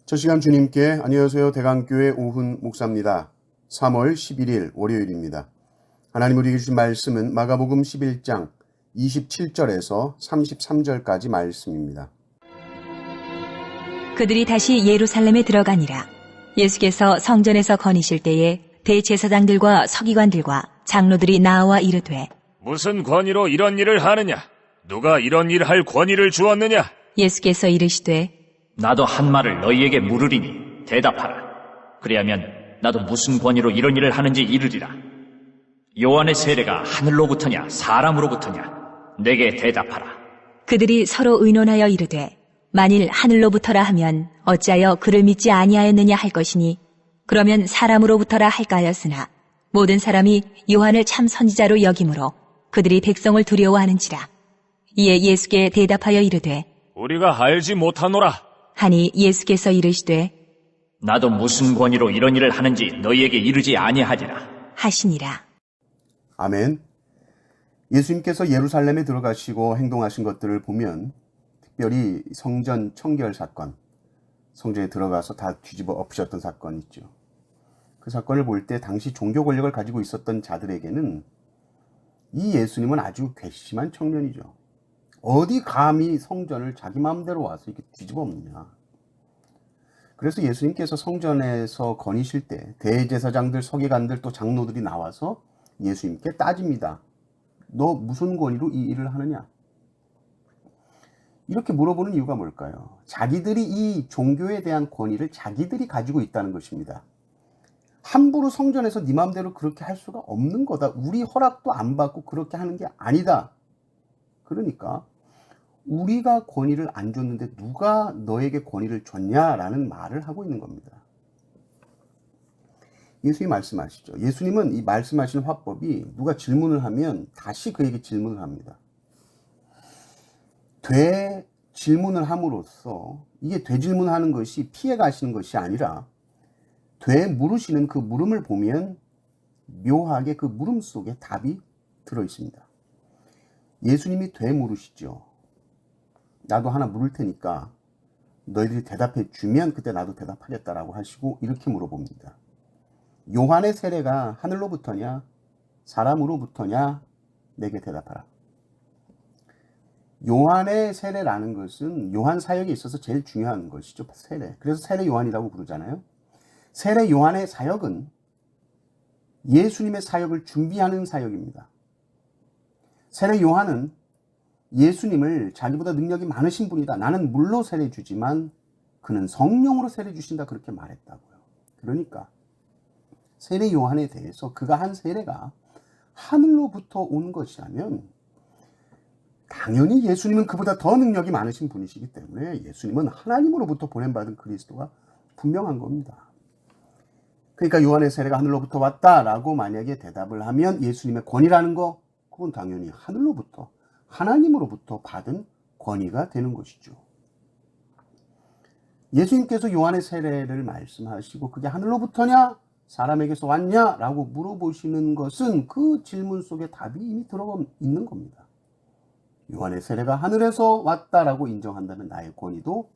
첫 시간 주님께 안녕하세요. 대강교회 오훈 목사입니다. 3월 11일 월요일입니다. 하나님 우리에게 주신 말씀은 마가복음 11장 27절에서 33절까지 말씀입니다. 그들이 다시 예루살렘에 들어가니라. 예수께서 성전에서 거니실 때에 대제사장들과 서기관들과 장로들이 나와 이르되 무슨 권위로 이런 일을 하느냐? 누가 이런 일을 할 권위를 주었느냐? 예수께서 이르시되 나도 한 말을 너희에게 물으리니 대답하라. 그리하면 나도 무슨 권위로 이런 일을 하는지 이르리라. 요한의 세례가 하늘로부터냐 사람으로부터냐? 내게 대답하라. 그들이 서로 의논하여 이르되 만일 하늘로부터라 하면 어찌하여 그를 믿지 아니하였느냐 할 것이니 그러면 사람으로부터라 할까 하였으나 모든 사람이 요한을 참 선지자로 여김으로 그들이 백성을 두려워하는지라. 이에 예수께 대답하여 이르되 우리가 알지 못하노라. 하니 예수께서 이르시되 나도 무슨 권위로 이런 일을 하는지 너희에게 이르지 아니하리라 하시니라. 아멘. 예수님께서 예루살렘에 들어가시고 행동하신 것들을 보면 특별히 성전 청결 사건, 성전에 들어가서 다 뒤집어 엎으셨던 사건이 있죠. 그 사건을 볼 때 당시 종교 권력을 가지고 있었던 자들에게는 이 예수님은 아주 괘씸한 청년이죠. 어디 감히 성전을 자기 마음대로 와서 이렇게 뒤집어 엎느냐. 그래서 예수님께서 성전에서 거니실 때 대제사장들, 서기관들 또 장로들이 나와서 예수님께 따집니다. 너 무슨 권위로 이 일을 하느냐? 이렇게 물어보는 이유가 뭘까요? 자기들이 이 종교에 대한 권위를 자기들이 가지고 있다는 것입니다. 함부로 성전에서 네 마음대로 그렇게 할 수가 없는 거다. 우리 허락도 안 받고 그렇게 하는 게 아니다. 그러니까 우리가 권위를 안 줬는데 누가 너에게 권위를 줬냐라는 말을 하고 있는 겁니다. 예수님이 말씀하시죠. 예수님은 이 말씀하시는 화법이 누가 질문을 하면 다시 그에게 질문을 합니다. 질문을 함으로써 이게 되질문하는 것이 피해 가시는 것이 아니라 물으시는 그 물음을 보면 묘하게 그 물음 속에 답이 들어 있습니다. 예수님이 물으시죠. 나도 하나 물을 테니까 너희들이 대답해 주면 그때 나도 대답하겠다라고 하시고 이렇게 물어봅니다. 요한의 세례가 하늘로부터냐 사람으로부터냐 내게 대답하라. 요한의 세례라는 것은 요한 사역에 있어서 제일 중요한 것이죠. 세례. 그래서 세례 요한이라고 부르잖아요. 세례 요한의 사역은 예수님의 사역을 준비하는 사역입니다. 세례 요한은 예수님을 자기보다 능력이 많으신 분이다. 나는 물로 세례 주지만 그는 성령으로 세례 주신다. 그렇게 말했다고요. 그러니까 세례 요한에 대해서 그가 한 세례가 하늘로부터 온 것이라면 당연히 예수님은 그보다 더 능력이 많으신 분이시기 때문에 예수님은 하나님으로부터 보낸받은 그리스도가 분명한 겁니다. 그러니까 요한의 세례가 하늘로부터 왔다라고 만약에 대답을 하면 예수님의 권위라는 거 그건 당연히 하늘로부터 하나님으로부터 받은 권위가 되는 것이죠. 예수님께서 요한의 세례를 말씀하시고 그게 하늘로부터냐 사람에게서 왔냐 라고 물어보시는 것은 그 질문 속에 답이 이미 들어가 있는 겁니다. 요한의 세례가 하늘에서 왔다라고 인정한다면 나의 권위도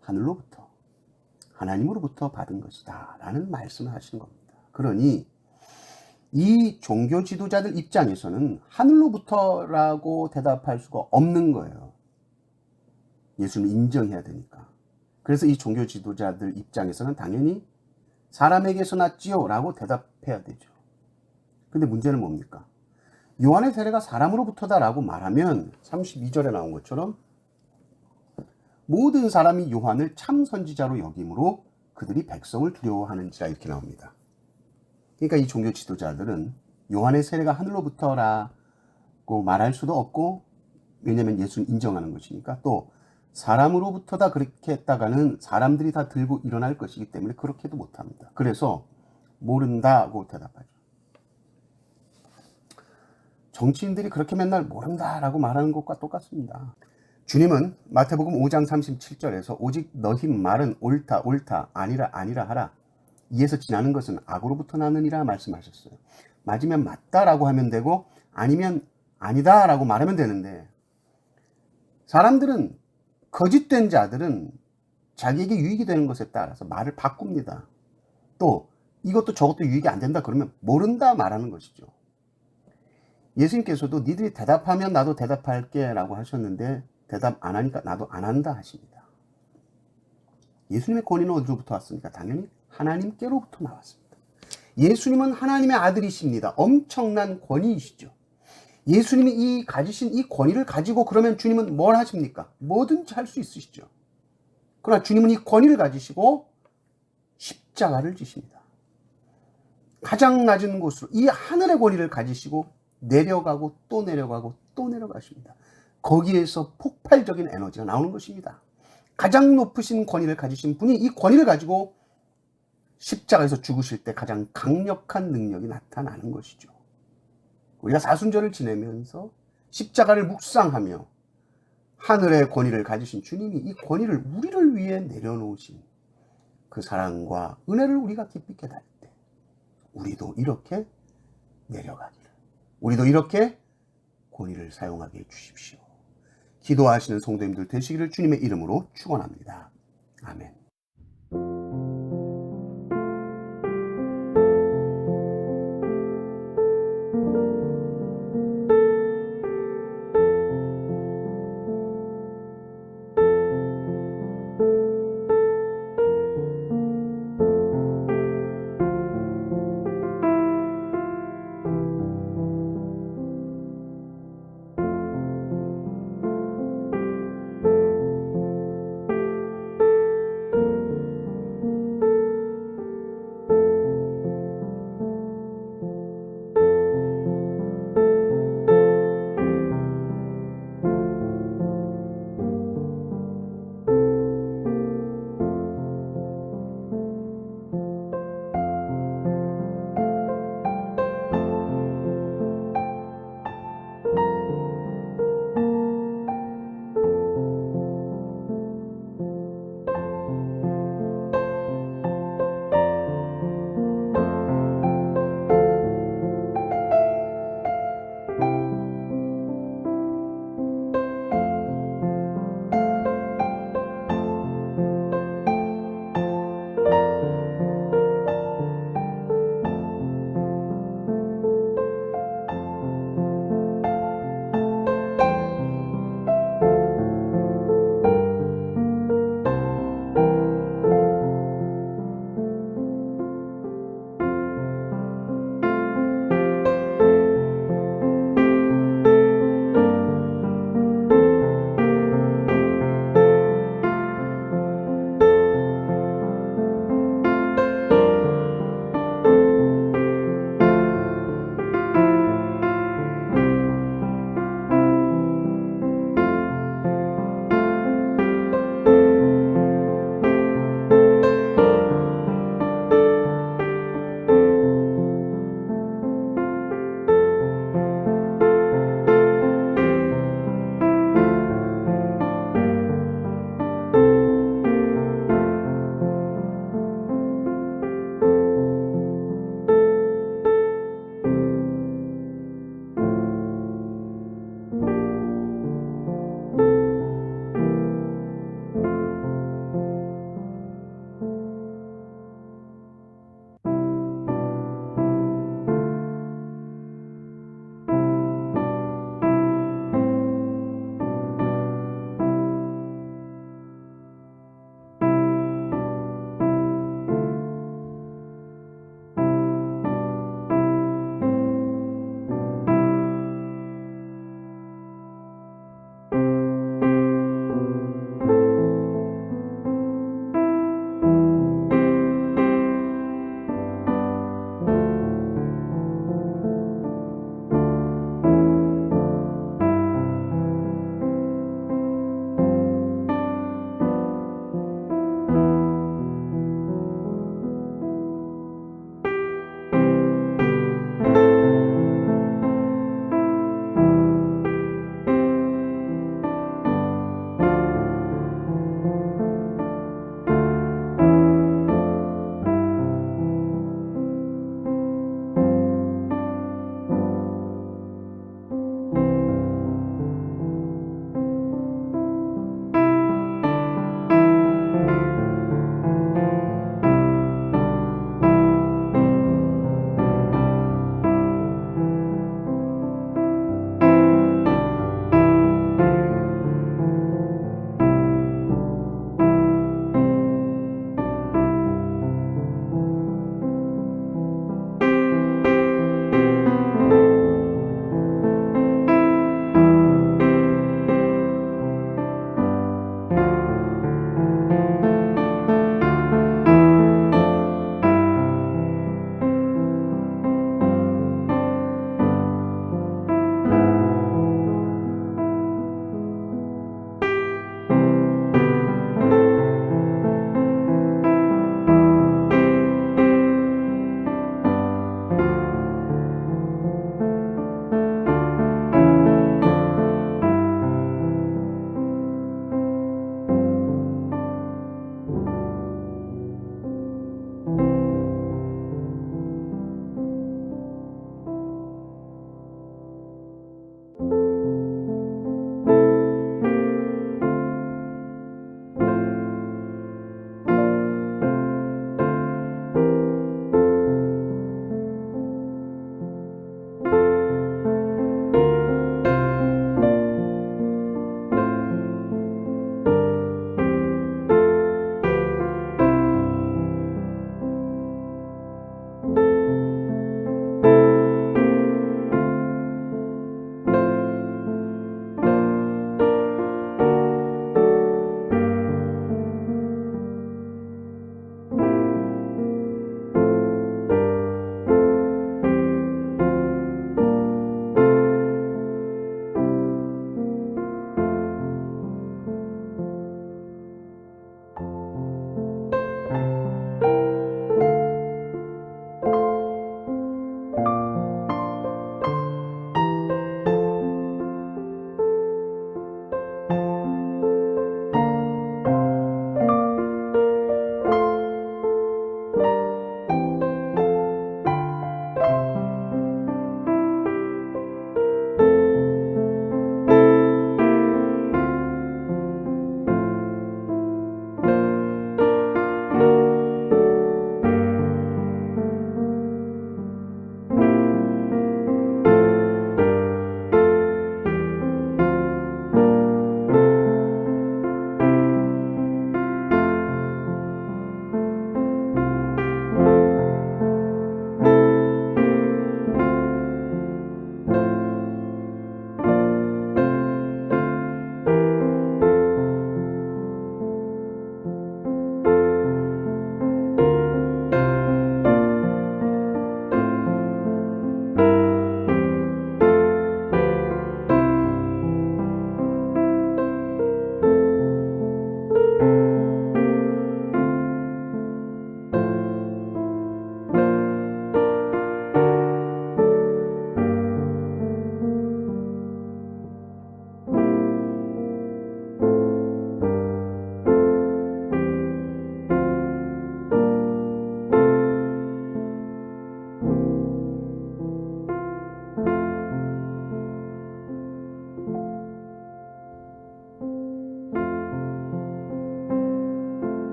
하늘로부터 하나님으로부터 받은 것이다 라는 말씀을 하시는 겁니다. 그러니 이 종교 지도자들 입장에서는 하늘로부터라고 대답할 수가 없는 거예요. 예수님을 인정해야 되니까. 그래서 이 종교 지도자들 입장에서는 당연히 사람에게서 났지요 라고 대답해야 되죠. 근데 문제는 뭡니까? 요한의 세례가 사람으로부터다 라고 말하면 32절에 나온 것처럼 모든 사람이 요한을 참 선지자로 여김으로 그들이 백성을 두려워하는지라 이렇게 나옵니다. 그러니까 이 종교 지도자들은 요한의 세례가 하늘로부터라고 말할 수도 없고 왜냐하면 예수를 인정하는 것이니까 또 사람으로부터다 그렇게 했다가는 사람들이 다 들고 일어날 것이기 때문에 그렇게도 못합니다. 그래서 모른다고 대답하죠. 정치인들이 그렇게 맨날 모른다라고 말하는 것과 똑같습니다. 주님은 마태복음 5장 37절에서 오직 너희 말은 옳다 아니라 하라. 이에서 지나는 것은 악으로부터 나느니라 말씀하셨어요. 맞으면 맞다라고 하면 되고 아니면 아니다라고 말하면 되는데 사람들은 거짓된 자들은 자기에게 유익이 되는 것에 따라서 말을 바꿉니다. 또 이것도 저것도 유익이 안 된다 그러면 모른다 말하는 것이죠. 예수님께서도 니들이 대답하면 나도 대답할게 라고 하셨는데 대답 안 하니까 나도 안 한다 하십니다. 예수님의 권위는 어디로부터 왔습니까? 당연히 하나님께로부터 나왔습니다. 예수님은 하나님의 아들이십니다. 엄청난 권위이시죠. 예수님이 가지신 이 권위를 가지고 그러면 주님은 뭘 하십니까? 뭐든지 할 수 있으시죠. 그러나 주님은 이 권위를 가지시고 십자가를 지십니다. 가장 낮은 곳으로 이 하늘의 권위를 가지시고 내려가고 또 내려가고 또 내려가십니다. 거기에서 폭발적인 에너지가 나오는 것입니다. 가장 높으신 권위를 가지신 분이 이 권위를 가지고 십자가에서 죽으실 때 가장 강력한 능력이 나타나는 것이죠. 우리가 사순절을 지내면서 십자가를 묵상하며 하늘의 권위를 가지신 주님이 이 권위를 우리를 위해 내려놓으신 그 사랑과 은혜를 우리가 깊이 깨달을 때 우리도 이렇게 내려가기를, 우리도 이렇게 권위를 사용하게 해주십시오. 기도하시는 성도님들 되시기를 주님의 이름으로 축원합니다. 아멘.